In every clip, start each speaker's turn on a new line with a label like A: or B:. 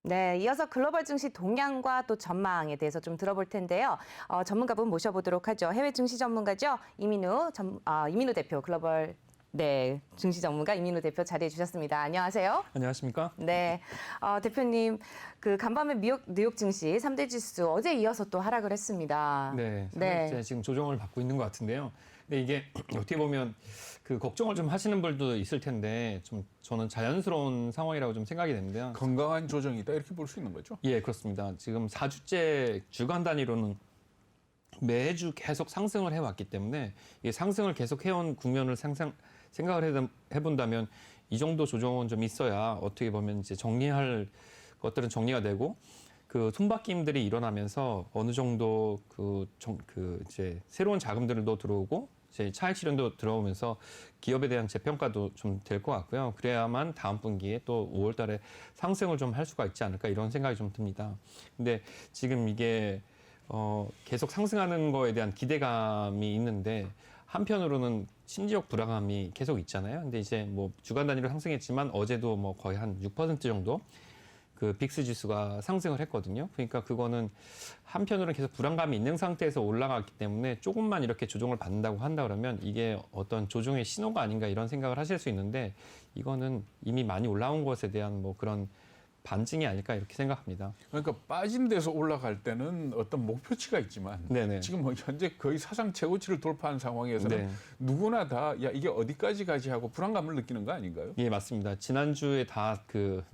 A: 네, 이어서 글로벌 증시 동향과 또 전망에 대해서 좀 들어볼 텐데요. 전문가분 모셔보도록 하죠. 해외 증시 전문가죠. 이민우 대표 글로벌 증시 전문가 이민우 대표 자리해 주셨습니다. 안녕하세요.
B: 안녕하십니까?
A: 네, 대표님 그 간밤에 뉴욕 증시 3대 지수 어제 이어서 또 하락을 했습니다.
B: 네, 상당히 지금 조정을 받고 있는 것 같은데요. 근데 이게 어떻게 보면 그 걱정을 좀 하시는 분들도 있을 텐데 좀 저는 자연스러운 상황이라고 좀 생각이 되는데요.
C: 건강한 조정이다 이렇게 볼 수 있는 거죠?
B: 예, 그렇습니다. 지금 4주째 주간 단위로는 매주 계속 상승을 해왔기 때문에 이 상승을 계속 해온 국면을 생각을 해본다면 이 정도 조정은 좀 있어야 어떻게 보면 이제 정리할 것들은 정리가 되고 그 손바뀜들이 일어나면서 어느 정도 이제 새로운 자금들도 들어오고 이제 차익 실현도 들어오면서 기업에 대한 재평가도 좀 될 것 같고요. 그래야만 다음 분기에 또 5월 달에 상승을 좀 할 수가 있지 않을까 이런 생각이 좀 듭니다. 근데 지금 이게 계속 상승하는 거에 대한 기대감이 있는데 한편으로는 심리적 불안감이 계속 있잖아요. 근데 이제 뭐 주간 단위로 상승했지만 어제도 뭐 거의 한 6% 정도 그 빅스 지수가 상승을 했거든요. 그러니까 그거는 한편으로는 계속 불안감이 있는 상태에서 올라갔기 때문에 조금만 이렇게 조정을 받는다고 한다 그러면 이게 어떤 조정의 신호가 아닌가 이런 생각을 하실 수 있는데 이거는 이미 많이 올라온 것에 대한 뭐 그런 반증이 아닐까 이렇게 생각합니다.
C: 그러니까 빠진 데서 올라갈 때는 어떤 목표치가 있지만
B: 네네.
C: 지금 뭐 현재 거의 사상 최고치를 돌파한 상황에서는
B: 네.
C: 누구나 다 야 이게 어디까지 가지 하고 불안감을 느끼는 거 아닌가요?
B: 예, 맞습니다. 지난주에 다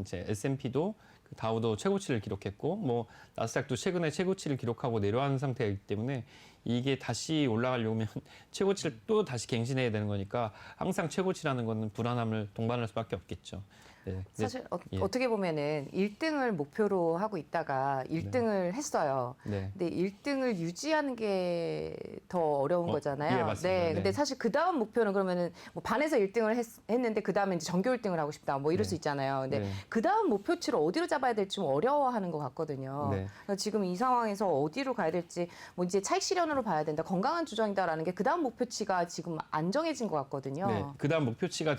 B: 이제 S&P도 다우도 최고치를 기록했고 뭐 나스닥도 최근에 최고치를 기록하고 내려가는 상태이기 때문에 이게 다시 올라가려면 최고치를 또 다시 갱신해야 되는 거니까 항상 최고치라는 거는 불안함을 동반할 수밖에 없겠죠. 네.
A: 사실
B: 예.
A: 어떻게 보면은 1등을 목표로 하고 있다가 1등을 했어요.
B: 네.
A: 근데 1등을 유지하는 게 더 어려운 거잖아요.
B: 예, 맞습니다.
A: 네.
B: 네.
A: 근데 사실 그 다음 목표는 그러면은 뭐 반에서 1등을 했는데 그 다음에 이제 전교 1등을 하고 싶다. 뭐 이럴
B: 네.
A: 수 있잖아요. 근데
B: 네.
A: 그 다음 목표치를 어디로 잡아야 될지 좀 어려워하는 것 같거든요.
B: 네.
A: 그래서 지금 이 상황에서 어디로 가야 될지 뭐 이제 차익 실현으로 봐야 된다. 건강한 조정이다라는 게 그 다음 목표치가 지금 안 정해진 것 같거든요.
B: 네. 그다음 목표치가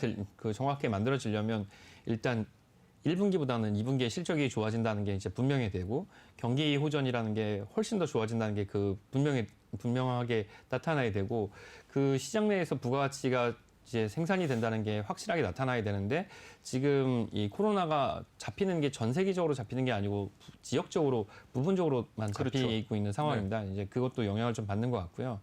B: 정확하게 만들어지려면 일단 1분기보다는 2분기에 실적이 좋아진다는 게 이제 분명히 되고 경기 호전이라는 게 훨씬 더 좋아진다는 게 분명하게 나타나야 되고 그 시장 내에서 부가가치가 이제 생산이 된다는 게 확실하게 나타나야 되는데 지금 이 코로나가 잡히는 게 전 세계적으로 잡히는 게 아니고 지역적으로 부분적으로만 잡히고
C: 그렇죠.
B: 있는 상황입니다.
C: 네.
B: 이제 그것도 영향을 좀 받는 것 같고요.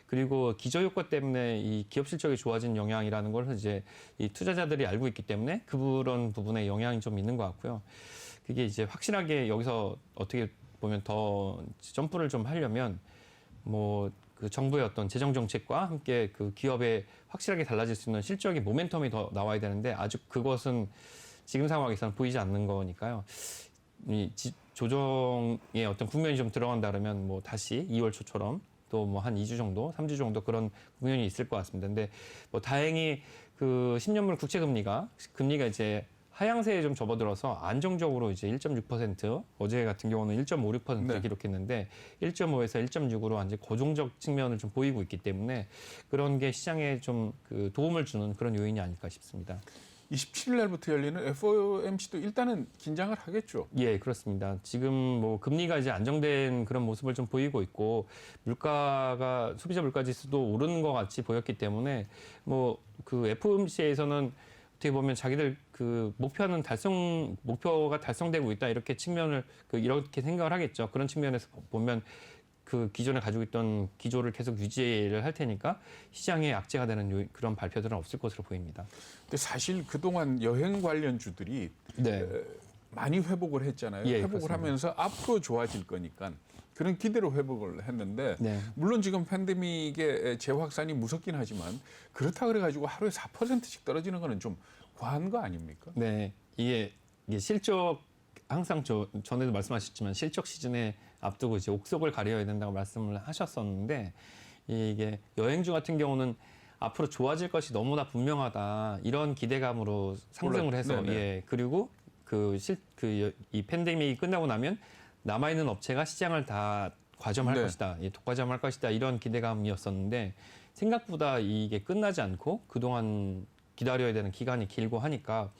B: 그리고 기저효과 때문에 이 기업 실적이 좋아진 영향이라는 걸 이제 이 투자자들이 알고 있기 때문에 그런 부분에 영향이 좀 있는 것 같고요. 그게 이제 확실하게 여기서 어떻게 보면 더 점프를 좀 하려면 뭐 그 정부의 어떤 재정 정책과 함께 그 기업에 확실하게 달라질 수 있는 실적의 모멘텀이 더 나와야 되는데 아직 그것은 지금 상황에서는 보이지 않는 거니까요. 이 조정의 어떤 국면이 좀 들어간다 그러면 뭐 다시 2월 초처럼 또 뭐 한 2주 정도, 3주 정도 그런 국면이 있을 것 같습니다. 근데 뭐 다행히 그 10년물 금리가 이제 하향세에 좀 접어들어서 안정적으로 이제 1.6%, 어제 같은 경우는 1.56%
C: 네.
B: 기록했는데 1.5에서 1.6으로 완전 고정적 측면을 좀 보이고 있기 때문에 그런 게 시장에 좀 그 도움을 주는 그런 요인이 아닐까 싶습니다.
C: 27일 날부터 열리는 FOMC도 일단은 긴장을 하겠죠.
B: 예, 그렇습니다. 지금 뭐 금리가 이제 안정된 그런 모습을 좀 보이고 있고 물가가 소비자 물가 지수도 오르는 것 같이 보였기 때문에 뭐 그 FOMC에서는 어떻게 보면 자기들 그 목표가 달성되고 있다 이렇게 측면을 이렇게 생각을 하겠죠. 그런 측면에서 보면 그 기존에 가지고 있던 기조를 계속 유지를 할 테니까 시장에 악재가 되는 그런 발표들은 없을 것으로 보입니다.
C: 근데 사실 그동안 여행 관련주들이
B: 네.
C: 많이 회복을 했잖아요.
B: 예,
C: 회복을
B: 그렇습니다.
C: 하면서 앞으로 좋아질 거니까 그런 기대로 회복을 했는데
B: 네.
C: 물론 지금 팬데믹의 재확산이 무섭긴 하지만 그렇다 그래가지고 하루에 4%씩 떨어지는 거는 좀 과한 거 아닙니까?
B: 네, 이게 실적 항상 전에도 말씀하셨지만 실적 시즌에 앞두고 이제 옥석을 가려야 된다고 말씀을 하셨었는데 이게 여행주 같은 경우는 앞으로 좋아질 것이 너무나 분명하다 이런 기대감으로 상승을 해서
C: 네네.
B: 예 그리고 이 팬데믹이 끝나고 나면 남아 있는 업체가 시장을 다 과점할
C: 네.
B: 것이다, 독과점할 것이다 이런 기대감이었었는데 생각보다 이게 끝나지 않고 그동안 기다려야 되는 기간이 길고 하니까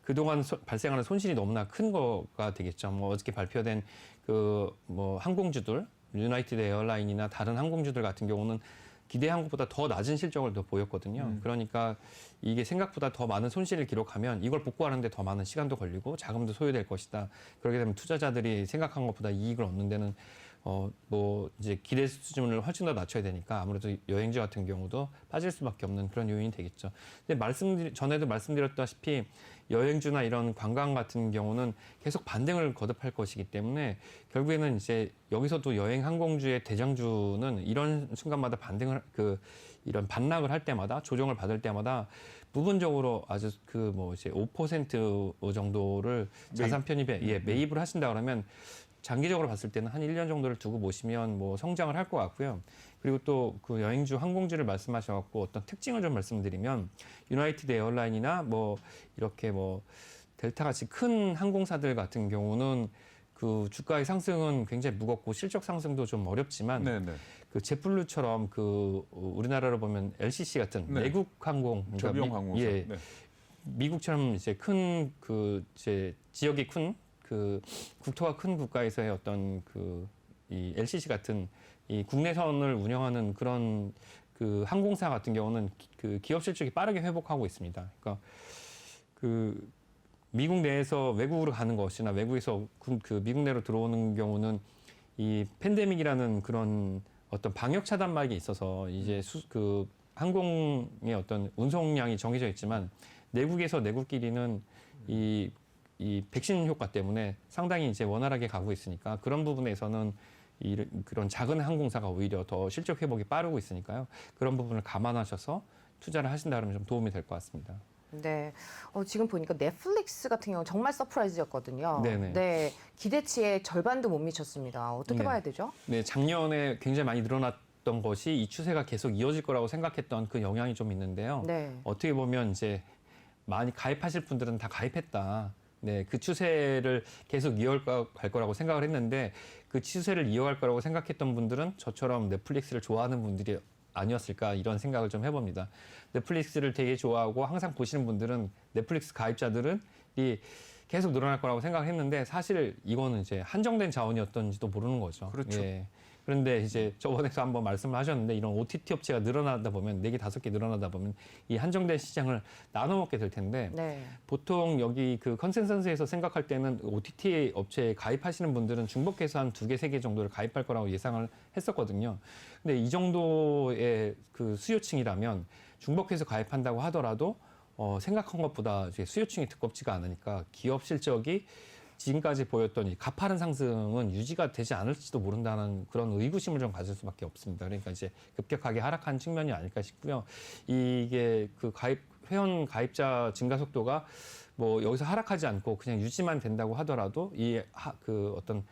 B: 그동안 발생하는 손실이 너무나 큰 거가 되겠죠. 뭐 어저께 발표된 그 뭐 항공주들, 유나이티드 에어라인이나 다른 항공주들 같은 경우는 기대한 것보다 더 낮은 실적을 더 보였거든요. 그러니까 이게 생각보다 더 많은 손실을 기록하면 이걸 복구하는데 더 많은 시간도 걸리고 자금도 소요될 것이다. 그렇게 되면 투자자들이 생각한 것보다 이익을 얻는 데는 뭐 이제 기대 수준을 훨씬 더 낮춰야 되니까 아무래도 여행지 같은 경우도 빠질 수밖에 없는 그런 요인이 되겠죠. 근데 전에도 말씀드렸다시피 여행주나 이런 관광 같은 경우는 계속 반등을 거듭할 것이기 때문에 결국에는 이제 여기서도 여행 항공주의 대장주는 이런 순간마다 이런 반락을 할 때마다 조정을 받을 때마다 부분적으로 아주 그 뭐 이제 5% 정도를 자산 편입에 매입을 하신다 그러면 장기적으로 봤을 때는 한 1년 정도를 두고 보시면 뭐 성장을 할 것 같고요. 그리고 또 그 여행주, 항공주를 말씀하셔갖고 어떤 특징을 좀 말씀드리면 유나이티드 에어라인이나 뭐 이렇게 뭐 델타 같이 큰 항공사들 같은 경우는 그 주가의 상승은 굉장히 무겁고 실적 상승도 좀 어렵지만
C: 네네.
B: 그 제트블루처럼 그 우리나라로 보면 LCC 같은
C: 네.
B: 외국 항공,
C: 저비용 항공사.
B: 예,
C: 네.
B: 미국처럼 이제 큰 그 이제 지역이 큰 그 국토가 큰 국가에서의 어떤 그 이 LCC 같은 이 국내선을 운영하는 그런 그 항공사 같은 경우는 그 기업 실적이 빠르게 회복하고 있습니다. 그러니까 그 미국 내에서 외국으로 가는 것이나 외국에서 그 미국 내로 들어오는 경우는 이 팬데믹이라는 그런 어떤 방역 차단막이 있어서 이제 그 항공의 어떤 운송량이 정해져 있지만 내국에서 내국끼리는 이 백신 효과 때문에 상당히 이제 원활하게 가고 있으니까 그런 부분에서는 그런 작은 항공사가 오히려 더 실적 회복이 빠르고 있으니까요. 그런 부분을 감안하셔서 투자를 하신다 그러면 좀 도움이 될 것 같습니다.
A: 네. 지금 보니까 넷플릭스 같은 경우 정말 서프라이즈였거든요.
B: 네네.
A: 네. 기대치의 절반도 못 미쳤습니다. 어떻게
B: 네.
A: 봐야 되죠?
B: 네, 작년에 굉장히 많이 늘어났던 것이 이 추세가 계속 이어질 거라고 생각했던 그 영향이 좀 있는데요.
A: 네.
B: 어떻게 보면 이제 많이 가입하실 분들은 다 가입했다. 네, 그 추세를 계속 이어갈 거라고 생각을 했는데 그 추세를 이어갈 거라고 생각했던 분들은 저처럼 넷플릭스를 좋아하는 분들이 아니었을까 이런 생각을 좀 해봅니다. 넷플릭스를 되게 좋아하고 항상 보시는 분들은 넷플릭스 가입자들은 이 계속 늘어날 거라고 생각을 했는데 사실 이거는 이제 한정된 자원이었던지도 모르는 거죠.
C: 그렇죠.
B: 예. 그런데 이제 저번에도 한번 말씀을 하셨는데 이런 OTT 업체가 늘어나다 보면 4개, 5개 늘어나다 보면 이 한정된 시장을 나눠 먹게 될 텐데
A: 네.
B: 보통 여기 그 컨센서스에서 생각할 때는 OTT 업체에 가입하시는 분들은 중복해서 한 2개, 3개 정도를 가입할 거라고 예상을 했었거든요. 근데 이 정도의 그 수요층이라면 중복해서 가입한다고 하더라도 생각한 것보다 이제 수요층이 두껍지가 않으니까 기업 실적이 지금까지 보였던 이 가파른 상승은 유지가 되지 않을지도 모른다는 그런 의구심을 좀 가질 수밖에 없습니다. 그러니까 이제 급격하게 하락한 측면이 아닐까 싶고요. 이게 그 회원 가입자 증가 속도가 뭐 여기서 하락하지 않고 그냥 유지만 된다고 하더라도 그 어떤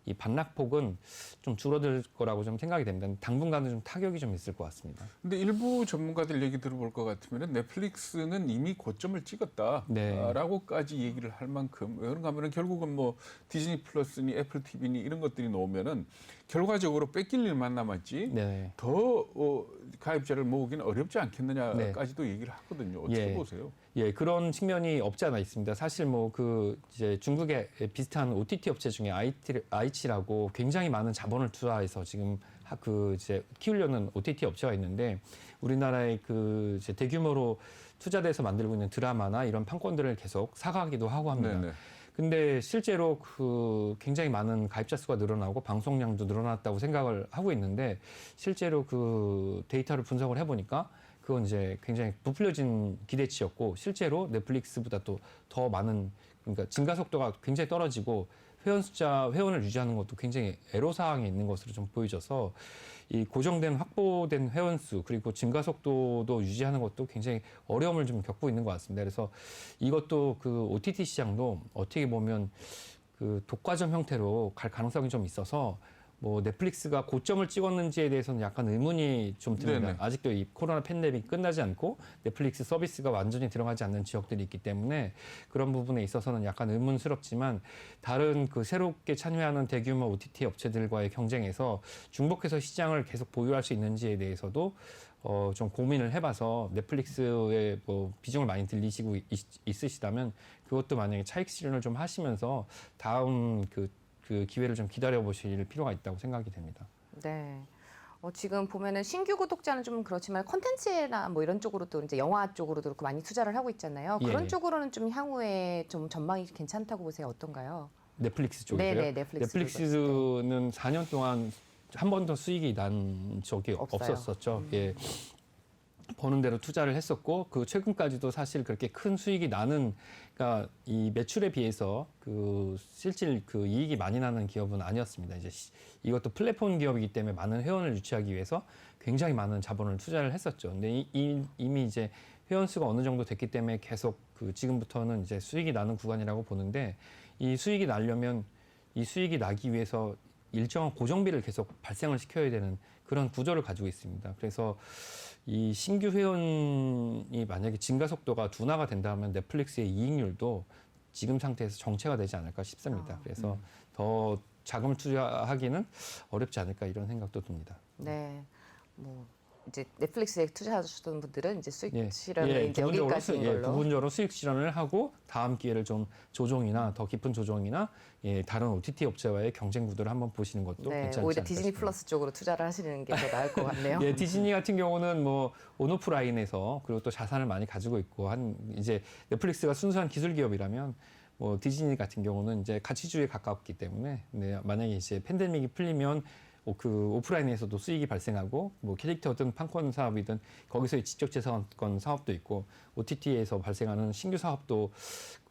B: 이 반락폭은 좀 줄어들 거라고 좀 생각이 됩니다. 당분간은 좀 타격이 좀 있을 것 같습니다.
C: 근데 일부 전문가들 얘기 들어볼 것 같으면 넷플릭스는 이미 고점을 찍었다라고까지 얘기를 할 만큼 왜 그런가 하면 결국은 뭐 디즈니 플러스니 애플 TV니 이런 것들이 나오면은 결과적으로 뺏길 일만 남았지
B: 네.
C: 더 가입자를 모으기는 어렵지 않겠느냐까지도 얘기를 하거든요. 어떻게
B: 예.
C: 보세요?
B: 예, 그런 측면이 없지 않아 있습니다. 사실 뭐 그 이제 중국의 비슷한 OTT 업체 중에 아이치라고 굉장히 많은 자본을 투자해서 지금 그 이제 키우려는 OTT 업체가 있는데 우리나라의 그 이제 대규모로 투자돼서 만들고 있는 드라마나 이런 판권들을 계속 사가기도 하고 합니다.
C: 네네.
B: 근데 실제로 그 굉장히 많은 가입자 수가 늘어나고 방송량도 늘어났다고 생각을 하고 있는데 실제로 그 데이터를 분석을 해보니까 그건 이제 굉장히 부풀려진 기대치였고 실제로 넷플릭스보다 또 더 많은 그러니까 증가 속도가 굉장히 떨어지고 회원을 유지하는 것도 굉장히 애로사항이 있는 것으로 좀 보여져서 이 고정된 확보된 회원수 그리고 증가 속도도 유지하는 것도 굉장히 어려움을 좀 겪고 있는 것 같습니다. 그래서 이것도 그 OTT 시장도 어떻게 보면 그 독과점 형태로 갈 가능성이 좀 있어서 뭐 넷플릭스가 고점을 찍었는지에 대해서는 약간 의문이 좀 듭니다.
C: 네네.
B: 아직도 이 코로나 팬데믹이 끝나지 않고 넷플릭스 서비스가 완전히 들어가지 않는 지역들이 있기 때문에 그런 부분에 있어서는 약간 의문스럽지만 다른 그 새롭게 참여하는 대규모 OTT 업체들과의 경쟁에서 중복해서 시장을 계속 보유할 수 있는지에 대해서도 좀 고민을 해봐서 넷플릭스에 뭐 비중을 많이 들리시고 있으시다면 그것도 만약에 차익 실현을 좀 하시면서 다음 그 기회를 좀 기다려 보실 필요가 있다고 생각이 됩니다.
A: 네. 지금 보면은 신규 구독자는 좀 그렇지만 콘텐츠나 뭐 이런 쪽으로도 이제 영화 쪽으로도 그렇고 많이 투자를 하고 있잖아요. 그런
B: 예.
A: 쪽으로는 좀 향후에 좀 전망이 괜찮다고 보세요. 어떤가요?
B: 넷플릭스 쪽이요?
A: 네네, 넷플릭스
B: 넷플릭스는 4년 동안 한 번도 수익이 난 적이
A: 없어요.
B: 없었었죠. 예. 버는 대로 투자를 했었고 그 최근까지도 사실 그렇게 큰 수익이 나는 그러니까 이 매출에 비해서 그 실질 그 이익이 많이 나는 기업은 아니었습니다. 이제 이것도 플랫폼 기업이기 때문에 많은 회원을 유치하기 위해서 굉장히 많은 자본을 투자를 했었죠. 근데 이미 이제 회원 수가 어느 정도 됐기 때문에 계속 그 지금부터는 이제 수익이 나는 구간이라고 보는데 이 수익이 나려면 이 수익이 나기 위해서 일정한 고정비를 계속 발생을 시켜야 되는 그런 구조를 가지고 있습니다. 그래서 이 신규 회원이 만약에 증가 속도가 둔화가 된다면 넷플릭스의 이익률도 지금 상태에서 정체가 되지 않을까 싶습니다. 그래서 더 자금을 투자하기는 어렵지 않을까 이런 생각도 듭니다.
A: 네. 뭐 이제 넷플릭스에 투자하셨던 분들은 이제 수익
B: 예,
A: 실현을 이제
B: 부분적으로
A: 여기까지인 걸로.
B: 부분적으로 수익 실현을 하고 다음 기회를 좀 조정이나 더 깊은 조정이나 다른 OTT 업체와의 경쟁 구도를 한번 보시는 것도
A: 네,
B: 괜찮지
A: 오히려
B: 않을까
A: 디즈니
B: 싶습니다.
A: 플러스 쪽으로 투자를 하시는 게 더 나을 것 같네요.
B: 예, 디즈니 같은 경우는 뭐 온오프라인에서 그리고 또 자산을 많이 가지고 있고 이제 넷플릭스가 순수한 기술 기업이라면 뭐 디즈니 같은 경우는 이제 가치주의에 가깝기 때문에 만약에 이제 팬데믹이 풀리면 그 오프라인에서도 수익이 발생하고 뭐 캐릭터든 판권 사업이든 거기서의 지적재산권 사업도 있고 OTT에서 발생하는 신규 사업도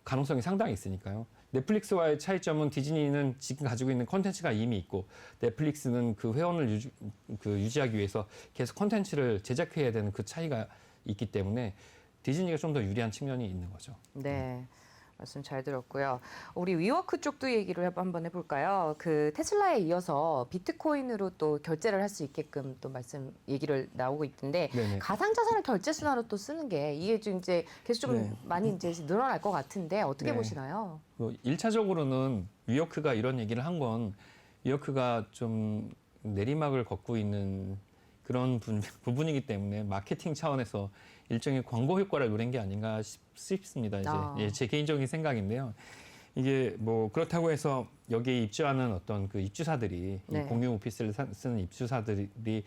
B: 가능성이 상당히 있으니까요. 넷플릭스와의 차이점은 디즈니는 지금 가지고 있는 콘텐츠가 이미 있고 넷플릭스는 그 회원을 유지하기 위해서 계속 콘텐츠를 제작해야 되는 그 차이가 있기 때문에 디즈니가 좀 더 유리한 측면이 있는 거죠.
A: 네. 말씀 잘 들었고요. 우리 위워크 쪽도 얘기를 한번 해볼까요? 그 테슬라에 이어서 비트코인으로 또 결제를 할 수 있게끔 또 얘기를 나오고 있던데
B: 네네.
A: 가상자산을 결제 수단으로 또 쓰는 게 이게 좀 이제 계속 좀
B: 네.
A: 많이 이제 늘어날 것 같은데 어떻게
B: 네.
A: 보시나요?
B: 뭐 1차적으로는 위워크가 이런 얘기를 한 건 위워크가 좀 내리막을 걷고 있는 그런 부분이기 때문에 마케팅 차원에서 일종의 광고 효과를 노린 게 아닌가 싶습니다. 이제 제 개인적인 생각인데요. 이게 뭐 그렇다고 해서 여기에 입주하는 어떤 그 입주사들이
A: 네.
B: 이 공유 오피스를 쓰는 입주사들이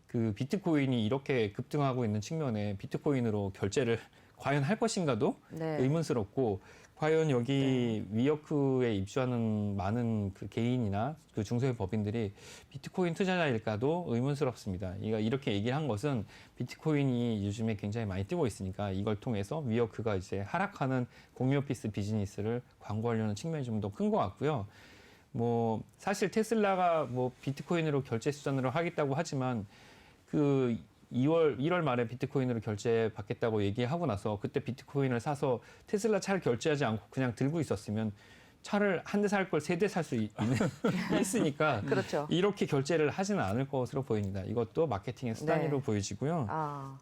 B: 그 비트코인이 이렇게 급등하고 있는 측면에 비트코인으로 결제를 과연 할 것인가도
A: 네.
B: 의문스럽고 과연 여기 위워크에 입주하는 많은 그 개인이나 그 중소형 법인들이 비트코인 투자자일까도 의문스럽습니다. 이렇게 얘기를 한 것은 비트코인이 요즘에 굉장히 많이 뜨고 있으니까 이걸 통해서 위워크가 이제 하락하는 공유 오피스 비즈니스를 광고하려는 측면이 좀 더 큰 것 같고요. 뭐 사실 테슬라가 뭐 비트코인으로 결제 수단으로 하겠다고 하지만 그 1월 말에 비트코인으로 결제 받겠다고 얘기하고 나서 그때 비트코인을 사서 테슬라 차를 결제하지 않고 그냥 들고 있었으면 차를 한 대 살 걸 세 대 살 수 있으니까
A: 그렇죠.
B: 이렇게 결제를 하지는 않을 것으로 보입니다. 이것도 마케팅의 수단으로
A: 네.
B: 보여지고요.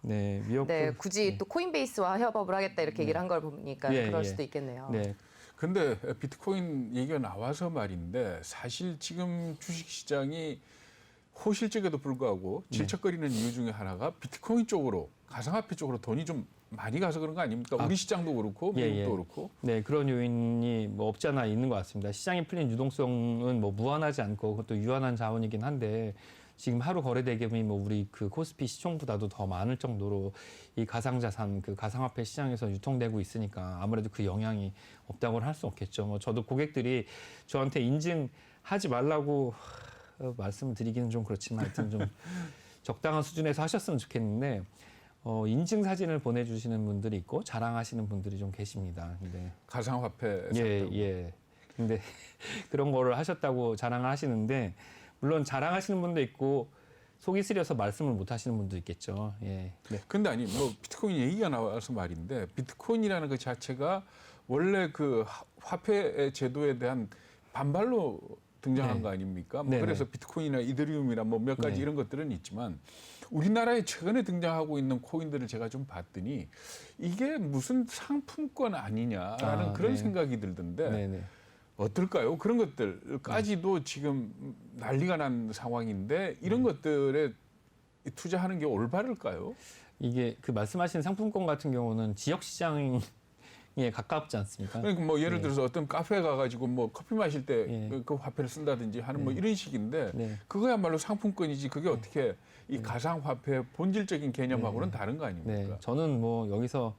A: 네,
B: 위워크.
A: 굳이 또 코인베이스와 협업을 하겠다 이렇게 얘기를 한 걸 보니까 그럴 수도 있겠네요.
B: 네.
C: 근데 비트코인 얘기가 나와서 말인데 사실 지금 주식시장이 호실적에도 불구하고 질척거리는 이유 중에 하나가 비트코인 쪽으로 가상화폐 쪽으로 돈이 좀 많이 가서 그런 거 아닙니까? 우리 시장도 그렇고 미국도 그렇고.
B: 네, 그런 요인이 뭐 없지 않아 있는 것 같습니다. 시장이 풀린 유동성은 뭐 무한하지 않고 그것도 유한한 자원이긴 한데 지금 하루 거래 대금이 뭐 우리 그 코스피 시총보다도 더 많을 정도로 이 가상자산 그 가상화폐 시장에서 유통되고 있으니까 아무래도 그 영향이 없다고는 할 수 없겠죠. 뭐 저도 고객들이 저한테 인증하지 말라고 말씀을 드리기는 좀 그렇지만 하여튼 좀 적당한 수준에서 하셨으면 좋겠는데 인증 사진을 보내주시는 분들이 있고 자랑하시는 분들이 좀 계십니다. 근데
C: 가상화폐.
B: 예. 근데 그런 거를 하셨다고 자랑을 하시는데 물론 자랑하시는 분도 있고 속이 쓰려서 말씀을 못 하시는 분도 있겠죠. 예. 네.
C: 근데 아니 뭐 비트코인 얘기가 나와서 말인데 비트코인이라는 그 자체가 원래 그 화폐 제도에 대한 반발로 등장한
B: 네.
C: 거 아닙니까? 뭐
B: 네네.
C: 그래서 비트코인이나 이더리움이나 뭐 몇 가지
B: 네.
C: 이런 것들은 있지만 우리나라에 최근에 등장하고 있는 코인들을 제가 좀 봤더니 이게 무슨 상품권 아니냐라는 그런
B: 네.
C: 생각이 들던데
B: 네네.
C: 어떨까요? 그런 것들까지도 지금 난리가 난 상황인데 이런 것들에 투자하는 게 올바를까요?
B: 이게 그 말씀하신 상품권 같은 경우는 지역 시장에 가깝지 않습니까?
C: 그러니까 뭐 예를
B: 네.
C: 들어서 어떤 카페 가가지고 뭐 커피 마실 때
B: 예.
C: 그 화폐를 쓴다든지 하는 뭐 이런 식인데
B: 네.
C: 그거야말로 상품권이지 그게 어떻게 이 가상화폐 본질적인 개념하고는 다른 거 아닙니까?
B: 네, 저는 뭐 여기서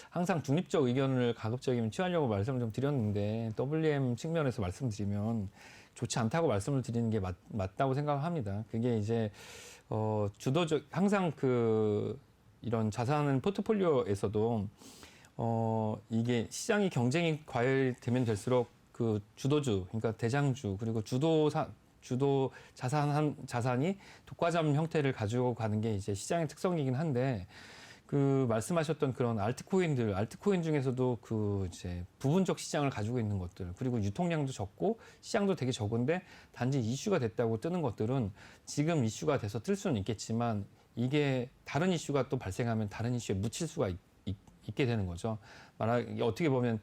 B: 항상 중립적 의견을 가급적이면 취하려고 말씀을 좀 드렸는데 WM 측면에서 말씀드리면 좋지 않다고 말씀을 드리는 게 맞다고 생각합니다. 그게 이제 주도적 항상 그 이런 자산 포트폴리오에서도 이게 시장이 경쟁이 과열되면 될수록 그 주도주, 그러니까 대장주 그리고 주도 자산이 독과점 형태를 가지고 가는 게 이제 시장의 특성이긴 한데 그 말씀하셨던 그런 알트코인 중에서도 그 이제 부분적 시장을 가지고 있는 것들 그리고 유통량도 적고 시장도 되게 적은데 단지 이슈가 됐다고 뜨는 것들은 지금 이슈가 돼서 뜰 수는 있겠지만 이게 다른 이슈가 또 발생하면 다른 이슈에 묻힐 수가 있게 되는 거죠. 말하기 어떻게 보면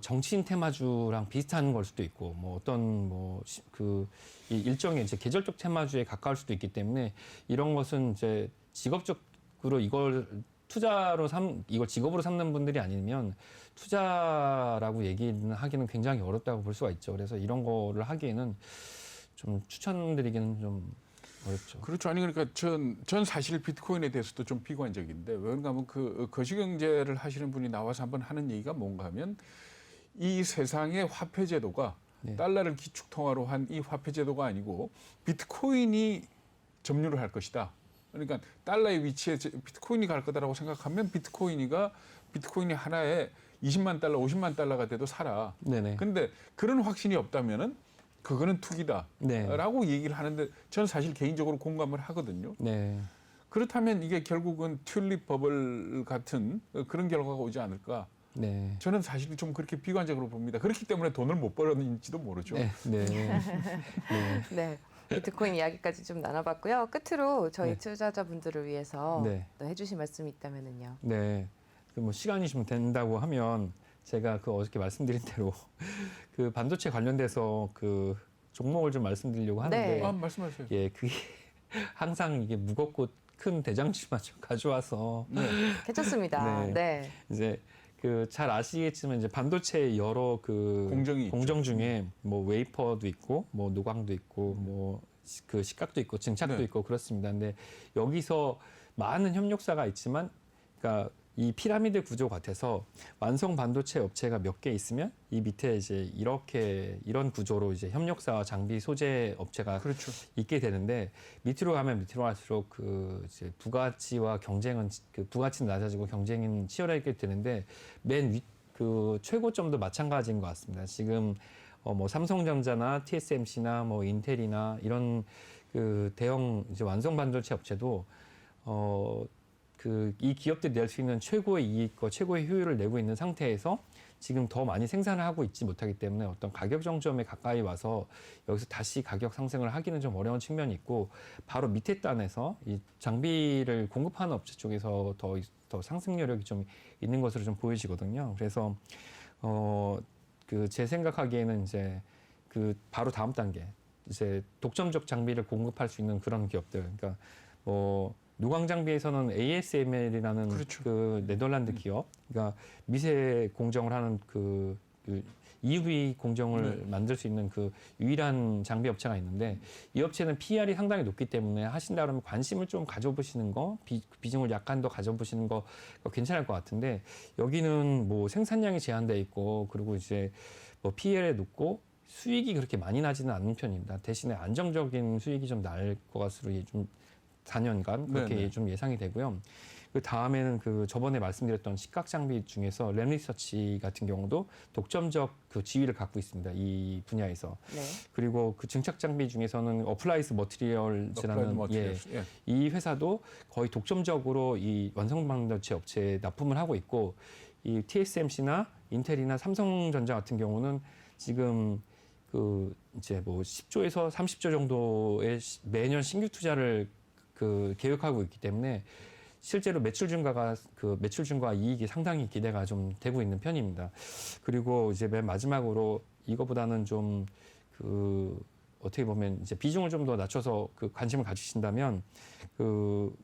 B: 정치인 테마주랑 비슷한 걸 수도 있고 뭐 어떤 이 일종의 이제 계절적 테마주에 가까울 수도 있기 때문에 이런 것은 이제 직업적으로 이걸 이걸 직업으로 삼는 분들이 아니면 투자라고 얘기는 하기는 굉장히 어렵다고 볼 수가 있죠. 그래서 이런 거를 하기에는 좀 추천드리기는 좀 어렵죠.
C: 그렇죠. 아니 그러니까 전 사실 비트코인에 대해서도 좀 비관적인데 왜냐하면 하면 그 거시경제를 하시는 분이 나와서 한번 하는 얘기가 뭔가 하면 이 세상의 화폐 제도가
B: 네.
C: 달러를 기축통화로 한 이 화폐 제도가 아니고 비트코인이 점유를 할 것이다. 그러니까 달러의 위치에 비트코인이 갈 거다라고 생각하면 비트코인이 하나에 20만 달러, 50만 달러가 돼도 살아.
B: 네네.
C: 근데 그런 확신이 없다면은 그거는 투기다라고
B: 네.
C: 얘기를 하는데 저는 사실 개인적으로 공감을 하거든요.
B: 네.
C: 그렇다면 이게 결국은 튤립 버블 같은 그런 결과가 오지 않을까?
B: 네.
C: 저는 사실 좀 그렇게 비관적으로 봅니다. 그렇기 때문에 돈을 못 벌었는지도 모르죠.
B: 네. 네. 네.
A: 네. 비트코인 이야기까지 좀 나눠봤고요. 끝으로 저희
B: 네.
A: 투자자분들을 위해서
B: 네.
A: 또 해주실 말씀이 있다면은요.
B: 네. 뭐 시간이 좀 된다고 하면 제가 그 어저께 말씀드린 대로 그 반도체 관련돼서 그 종목을 좀 말씀드리려고 하는데
A: 네.
C: 말씀하세요.
B: 예, 그게 항상 이게 무겁고 큰 대장주만 좀 가져와서
C: 네.
A: 괜찮습니다.
B: 네.
A: 네.
B: 이제 그 잘 아시겠지만 이제 반도체 여러 그
C: 공정이
B: 중에 뭐 웨이퍼도 있고 뭐 노광도 있고 뭐 그 식각도 있고 증착도
C: 네.
B: 있고 그렇습니다. 근데 여기서 많은 협력사가 있지만 그러니까 이 피라미드 구조 같아서 완성 반도체 업체가 몇 개 있으면 이 밑에 이제 이런 구조로 이제 협력사와 장비 소재 업체가
C: 그렇죠.
B: 있게 되는데 밑으로 가면 밑으로 갈수록 그 이제 부가치와 경쟁은 그 부가치는 낮아지고 경쟁은 치열하게 되는데 맨 윗 그 최고점도 마찬가지인 것 같습니다. 지금 뭐 삼성전자나 TSMC나 뭐 인텔이나 이런 그 대형 이제 완성 반도체 업체도 이 기업들이 낼 수 있는 최고의 이익과 최고의 효율을 내고 있는 상태에서 지금 더 많이 생산을 하고 있지 못하기 때문에 어떤 가격 정점에 가까이 와서 여기서 다시 가격 상승을 하기는 좀 어려운 측면이 있고 바로 밑에 단에서 이 장비를 공급하는 업체 쪽에서 더 상승 여력이 좀 있는 것으로 좀 보여지거든요. 그래서 그 제 생각하기에는 이제 그 바로 다음 단계 이제 독점적 장비를 공급할 수 있는 그런 기업들, 그러니까 뭐 노광 장비에서는 ASML이라는
C: 그렇죠.
B: 그 네덜란드 기업, 그러니까 미세 공정을 하는 그 EUV 공정을 만들 수 있는 그 유일한 장비 업체가 있는데 이 업체는 PER이 상당히 높기 때문에 하신다 그러면 관심을 좀 가져보시는 거, 비중을 약간 더 가져보시는 거 괜찮을 것 같은데 여기는 뭐 생산량이 제한돼 있고 그리고 이제 뭐 PER이 높고 수익이 그렇게 많이 나지는 않는 편입니다. 대신에 안정적인 수익이 좀 날 것 같으로 좀 4년간 그렇게
C: 네네.
B: 좀 예상이 되고요. 그 다음에는 그 저번에 말씀드렸던 식각 장비 중에서 램리서치 같은 경우도 독점적 그 지위를 갖고 있습니다. 이 분야에서.
A: 네.
B: 그리고 그 증착 장비 중에서는 어플라이드 머티리얼즈라는
C: 예.
B: 이 회사도 거의 독점적으로 이 완성 반도체 업체에 납품을 하고 있고 이 TSMC나 인텔이나 삼성전자 같은 경우는 지금 그 이제 뭐 10조에서 30조 정도의 매년 신규 투자를 그 계획하고 있기 때문에 실제로 매출 증가와 이익이 상당히 기대가 좀 되고 있는 편입니다. 그리고 이제 맨 마지막으로 이거보다는 좀 그 어떻게 보면 이제 비중을 좀 더 낮춰서 그 관심을 가지신다면 그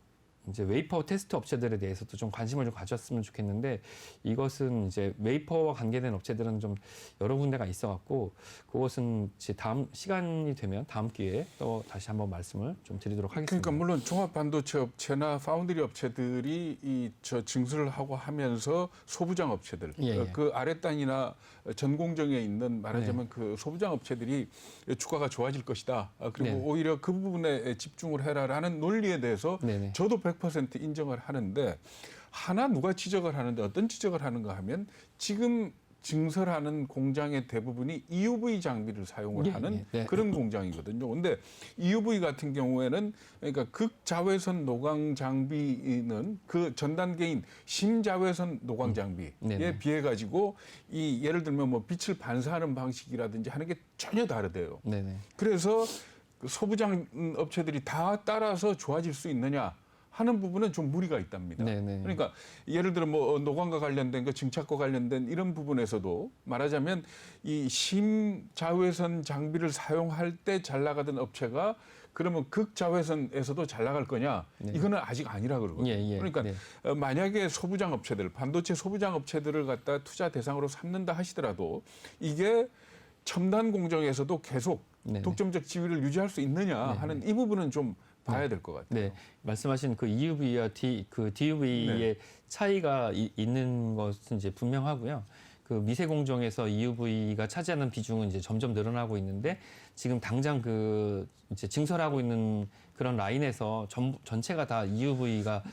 B: 이제 웨이퍼 테스트 업체들에 대해서도 좀 관심을 좀 가졌으면 좋겠는데 이것은 이제 웨이퍼와 관계된 업체들은 좀 여러 군데가 있어갖고 그것은 이제 다음 시간이 되면 다음 기회에 또 다시 한번 말씀을 좀 드리도록 하겠습니다.
C: 그러니까 물론 종합 반도체 업체나 파운드리 업체들이 저 증설을 하고 하면서 소부장 업체들
B: 예.
C: 그 아랫단이나 전 공정에 있는 말하자면 그 소부장 업체들이 주가가 좋아질 것이다. 그리고
B: 네.
C: 오히려 그 부분에 집중을 해라라는 논리에 대해서
B: 네네.
C: 저도 100% 인정을 하는데 하나 누가 지적을 하는데 어떤 지적을 하는가 하면 지금 증설하는 공장의 대부분이 EUV 장비를 사용을 하는 그런 공장이거든요. 근데 EUV 같은 경우에는 그러니까 극자외선 노광 장비는 그 전 단계인 심자외선 노광 장비에 비해 가지고 이 예를 들면 뭐 빛을 반사하는 방식이라든지 하는 게 전혀 다르대요.
B: 네네.
C: 그래서 그 소부장 업체들이 다 따라서 좋아질 수 있느냐 하는 부분은 좀 무리가 있답니다.
B: 네네.
C: 그러니까 예를 들어 뭐 노광과 관련된 거 증착과 관련된 이런 부분에서도 말하자면 이 심자외선 장비를 사용할 때 잘 나가던 업체가 그러면 극자외선에서도 잘 나갈 거냐? 이거는 아직 아니라 그러거든요. 그러니까 만약에 소부장 업체들, 반도체 소부장 업체들을 갖다 투자 대상으로 삼는다 하시더라도 이게 첨단 공정에서도 계속 독점적 지위를 유지할 수 있느냐 하는 이 부분은 좀 봐야 될 것 같아요.
B: 네, 말씀하신 그 EUV와 DUV의 차이가 있는 것은 이제 분명하고요. 그 미세 공정에서 EUV가 차지하는 비중은 이제 점점 늘어나고 있는데 지금 당장 그 이제 증설하고 있는 그런 라인에서 전체가 다 EUV가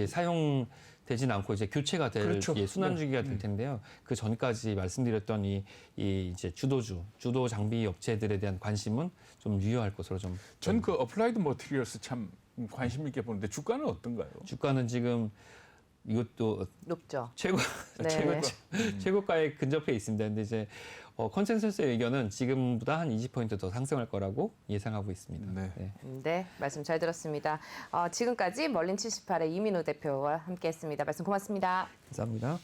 B: 사용되진 않고 이제 교체가 될 순환 주기가 될 텐데요. 그 전까지 말씀드렸던 이 이제 주도 장비 업체들에 대한 관심은 좀 유효할 것으로 좀.
C: 전 그 어플라이드 머티리얼스 참 관심 있게 보는데 주가는 어떤가요?
B: 주가는 지금 이것도
A: 높죠.
B: 최고가에 근접해 있습니다. 근데 이제 컨센서스의 의견은 지금보다 한 20포인트 더 상승할 거라고 예상하고 있습니다.
A: 네, 말씀 잘 들었습니다. 지금까지 멀린 78의 이민우 대표와 함께했습니다. 말씀 고맙습니다.
B: 감사합니다.